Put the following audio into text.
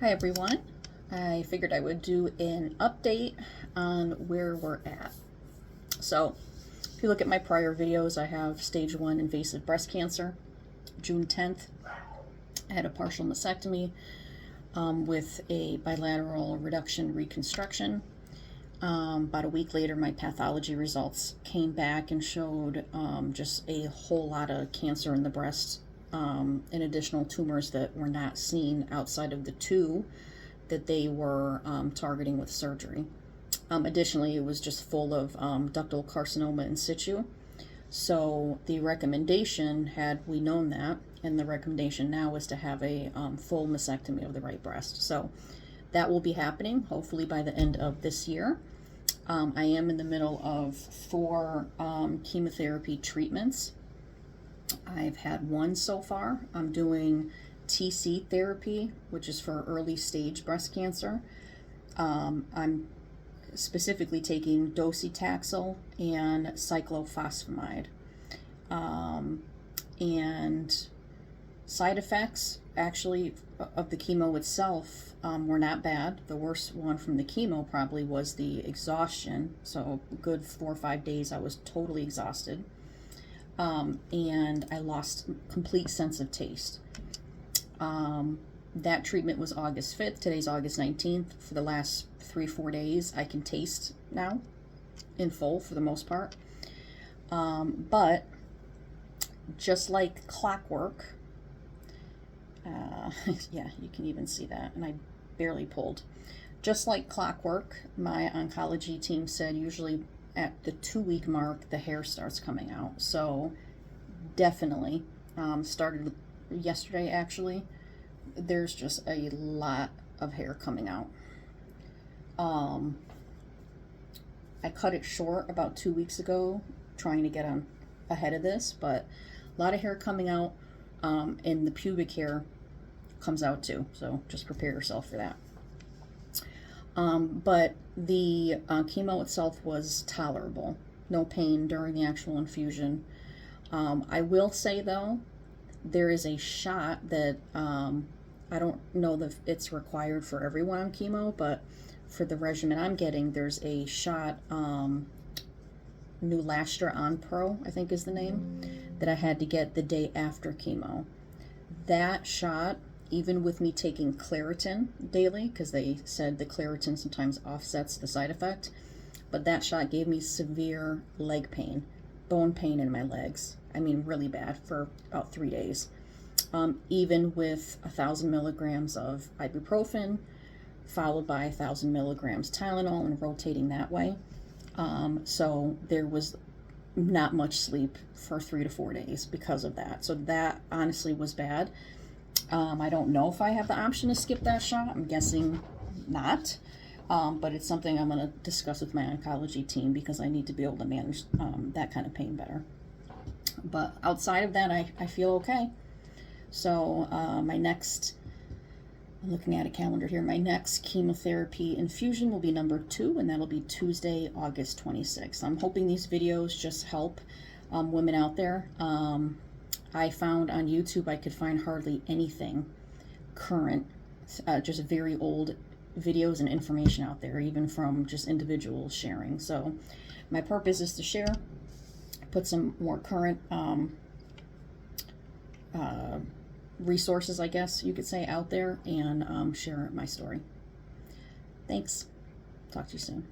Hi everyone. I figured I would do an update on where we're at. So if you look at my prior videos, I have stage 1 invasive breast cancer. June 10th, I had a partial mastectomy with a bilateral reduction reconstruction. About a week later, my pathology results came back and showed just a whole lot of cancer in the breast and additional tumors that were not seen outside of the two that they were targeting with surgery. Additionally, it was just full of ductal carcinoma in situ. So the recommendation, had we known that, and the recommendation now is to have a full mastectomy of the right breast. So that will be happening hopefully by the end of this year. I am in the middle of 4 chemotherapy treatments. I've had 1 so far. I'm doing TC therapy, which is for early stage breast cancer. I'm specifically taking Docetaxel and Cyclophosphamide. And side effects actually of the chemo itself were not bad. The worst one from the chemo probably was the exhaustion. So a good 4 or 5 days I was totally exhausted. And I lost complete sense of taste. That treatment was August 5th. Today's August 19th. For the last 3-4 days, I can taste now in full for the most part. But just like clockwork, yeah, you can even see that, and I barely pulled. Just like clockwork, my oncology team said usually at the 2-week mark, the hair starts coming out. So definitely started yesterday actually. There's just a lot of hair coming out. I cut it short about 2 weeks ago, trying to get on ahead of this, but a lot of hair coming out, and the pubic hair comes out too, so just prepare yourself for that. But the chemo itself was tolerable. No pain during the actual infusion. I will say though, there is a shot that I don't know that it's required for everyone on chemo, but for the regimen I'm getting, there's a shot, Neulasta Onpro, I think is the name, that I had to get the day after chemo. That shot, even with me taking Claritin daily, because they said the Claritin sometimes offsets the side effect, but that shot gave me severe leg pain, bone pain in my legs. I mean, really bad for about 3 days. Even with 1,000 milligrams of ibuprofen, followed by 1,000 milligrams Tylenol, and rotating that way. So there was not much sleep for 3 to 4 days because of that. So that honestly was bad. I don't know if I have the option to skip that shot. I'm guessing not. But it's something I'm going to discuss with my oncology team because I need to be able to manage that kind of pain better. But outside of that, I feel okay. So my next, I'm looking at a calendar here, my next chemotherapy infusion will be number 2, and that'll be Tuesday, August 26th. I'm hoping these videos just help women out there. I found on YouTube I could find hardly anything current, just very old videos and information out there, even from just individuals sharing. So my purpose is to share, put some more current resources, I guess you could say, out there, and share my story. Thanks. Talk to you soon.